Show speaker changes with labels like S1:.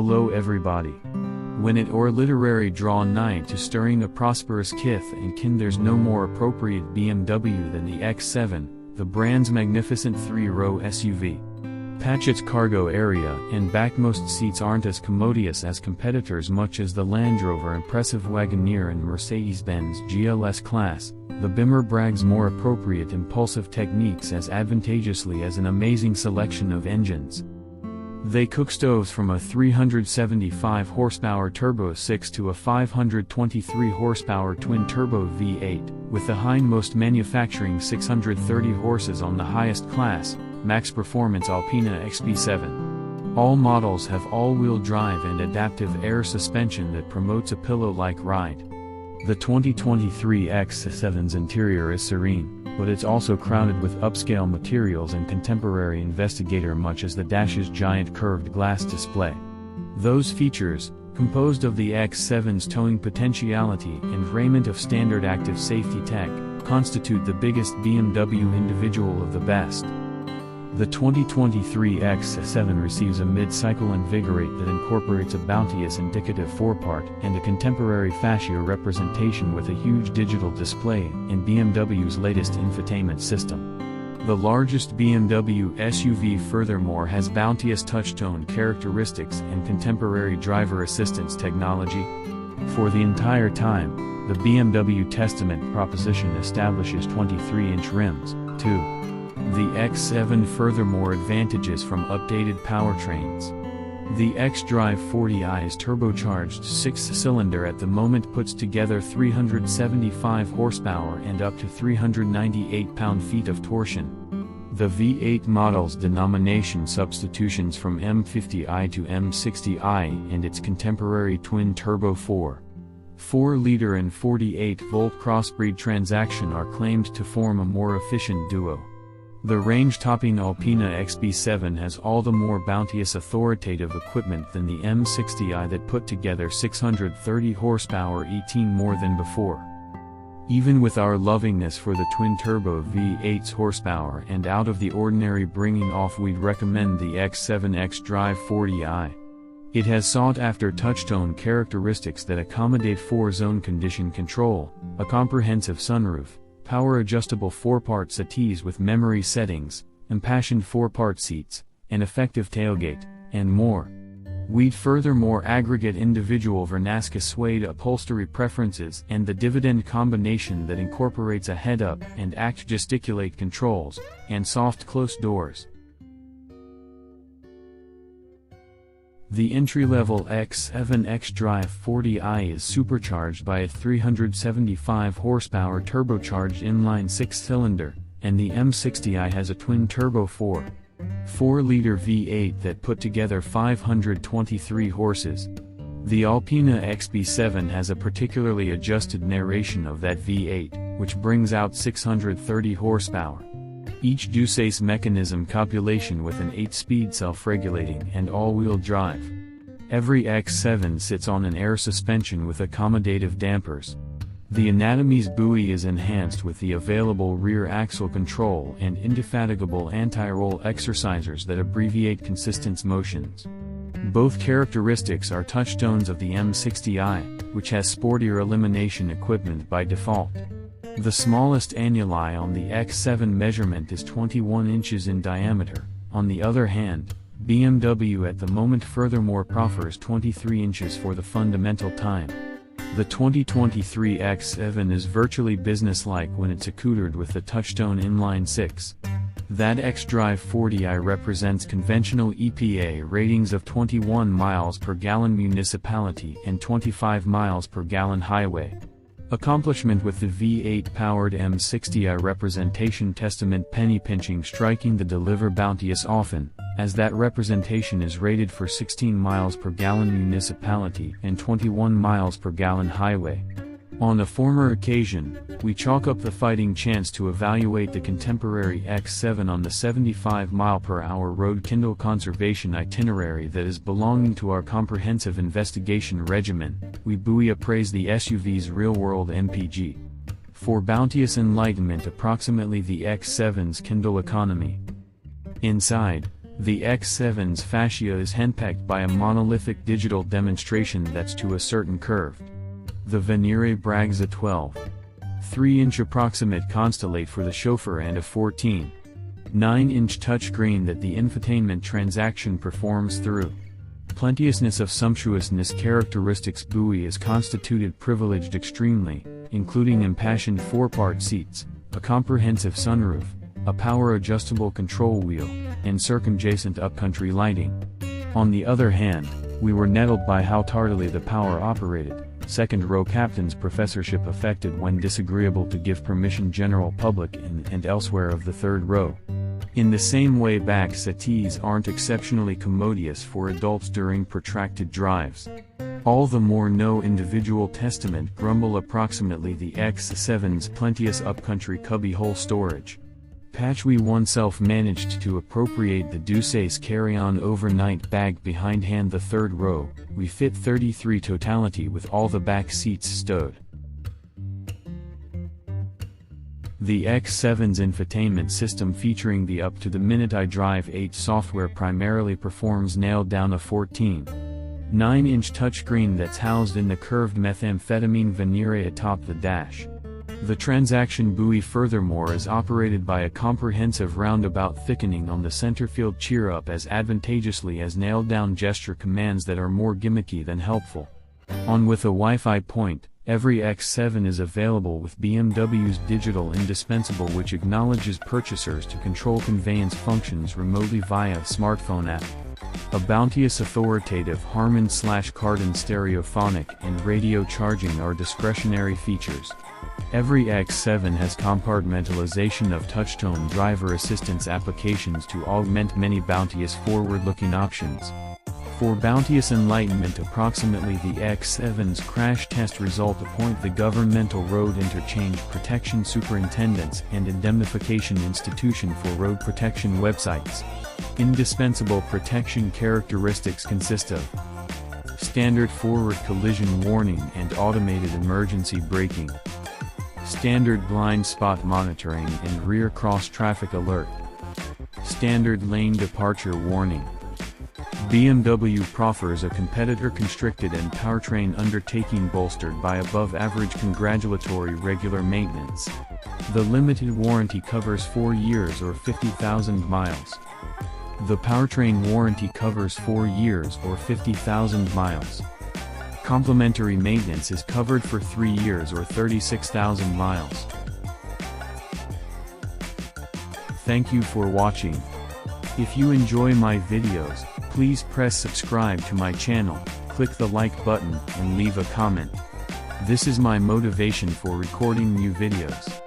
S1: hello everybody. When it or literary draw nigh to stirring a prosperous kith and kin, there's no more appropriate BMW than the X7, the brand's magnificent 3-row SUV. Patch its cargo area and backmost seats aren't as commodious as competitors, much as the Land Rover impressive Wagoneer and Mercedes-Benz GLS class. The Beamer brags more appropriate impulsive techniques as advantageously as an amazing selection of engines. They cook stoves from a 375 horsepower turbo 6 to a 523 horsepower twin-turbo V8, with the hindmost manufacturing 630 horses on the highest class, max performance Alpina XB7. All models have all-wheel drive and adaptive air suspension that promotes a pillow-like ride. The 2023 X7's interior is serene, but it's also crowded with upscale materials and contemporary investigator, much as the dash's giant curved glass display. Those features, composed of the X7's towing potentiality and raiment of standard active safety tech, constitute the biggest BMW individual of the best. The 2023 X7 receives a mid-cycle invigorate that incorporates a bounteous indicative forepart and a contemporary fascia representation with a huge digital display and BMW's latest infotainment system. The largest BMW SUV furthermore has bounteous touchtone characteristics and contemporary driver assistance technology. For the entire time, the BMW Testament proposition establishes 23-inch rims, too. The X7 furthermore advantages from updated powertrains. The xDrive 40i is turbocharged 6-cylinder at the moment, puts together 375 horsepower and up to 398 pound-feet of torsion. The V8 model's denomination substitutions from M50i to M60i and its contemporary twin-turbo 4.4-liter and 48-volt crossbreed transaction are claimed to form a more efficient duo. The range-topping Alpina XB7 has all the more bounteous authoritative equipment than the M60i that put together 630 horsepower, 18 more than before. Even with our lovingness for the twin-turbo V8's horsepower and out of the ordinary bringing off, we'd recommend the X7 xDrive 40i. It has sought-after touchtone characteristics that accommodate 4-zone condition control, a comprehensive sunroof, power-adjustable 4-part settees with memory settings, impassioned 4-part seats, an effective tailgate, and more. We'd furthermore aggregate individual Vernasca suede upholstery preferences and the dividend combination that incorporates a head-up and act gesticulate controls, and soft close doors. The entry-level X7 xDrive 40i is supercharged by a 375 horsepower turbocharged inline 6-cylinder, and the M60i has a twin-turbo 4.4-liter V8 that put together 523 horses. The Alpina XB7 has a particularly adjusted narration of that V8, which brings out 630 horsepower. Each Deuceace mechanism copulation with an 8-speed self-regulating and all-wheel drive. Every X7 sits on an air suspension with accommodative dampers. The Anatomy's buoy is enhanced with the available rear axle control and indefatigable anti-roll exercisers that abbreviate consistent motions. Both characteristics are touchstones of the M60i, which has sportier elimination equipment by default. The smallest annuli on the X7 measurement is 21 inches in diameter. On the other hand, BMW at the moment furthermore proffers 23 inches for the fundamental time. The 2023 X7 is virtually businesslike when it's accoutered with the touchtone inline 6. That xDrive 40i represents conventional EPA ratings of 21 miles per gallon municipality and 25 miles per gallon highway. Accomplishment with the V8-powered M60i representation testament penny-pinching striking the deliver bounteous often, as that representation is rated for 16 miles per gallon municipality and 21 miles per gallon highway. On a former occasion, we chalk up the fighting chance to evaluate the contemporary X7 on the 75-mile-per-hour road Kindle conservation itinerary that is belonging to our comprehensive investigation regimen. We buoy appraise the SUV's real-world MPG. For bounteous enlightenment, approximately the X7's Kindle economy. Inside, The X7's fascia is henpecked by a monolithic digital demonstration that's to a certain curve. The Venire Bragza 12. 3-inch approximate constellate for the chauffeur and a 14.9-inch touchscreen that the infotainment transaction performs through. Plenteousness of sumptuousness characteristics buoy is constituted privileged extremely, including impassioned 4-part seats, a comprehensive sunroof, a power-adjustable control wheel, and circumjacent upcountry lighting. On the other hand, we were nettled by how tardily the power operated, second-row captain's professorship affected when disagreeable to give permission general public in and elsewhere of the third row. In the same way back settees aren't exceptionally commodious for adults during protracted drives. All the more no individual testament grumble approximately the X7's plenteous upcountry cubbyhole storage. Patch we oneself managed to appropriate the Douce's carry-on overnight bag behindhand the third row, we fit 33 totality with all the back seats stowed. The X7's infotainment system featuring the up-to-the-minute iDrive 8 software primarily performs nailed down a 14.9-inch touchscreen that's housed in the curved methamphetamine Venire atop the dash. The transaction buoy furthermore is operated by a comprehensive roundabout thickening on the centerfield cheer-up as advantageously as nailed-down gesture commands that are more gimmicky than helpful. On with a Wi-Fi point, every X7 is available with BMW's digital indispensable which acknowledges purchasers to control conveyance functions remotely via smartphone app. A bounteous authoritative Harman/Kardon stereophonic and radio charging are discretionary features. Every X7 has compartmentalization of touchtone driver assistance applications to augment many bounteous forward-looking options. For bounteous enlightenment approximately the X7's crash test result appoint the Governmental Road Interchange Protection Superintendents and Indemnification Institution for Road Protection websites. Indispensable protection characteristics consist of standard forward collision warning and automated emergency braking, standard blind spot monitoring and rear cross-traffic alert, standard lane departure warning. BMW proffers a competitor-constricted and powertrain undertaking bolstered by above-average congratulatory regular maintenance. The limited warranty covers 4 years or 50,000 miles. The powertrain warranty covers 4 years or 50,000 miles. Complimentary maintenance is covered for 3 years or 36,000 miles. Thank you for watching. If you enjoy my videos, please press subscribe to my channel, click the like button and leave a comment. This is my motivation for recording new videos.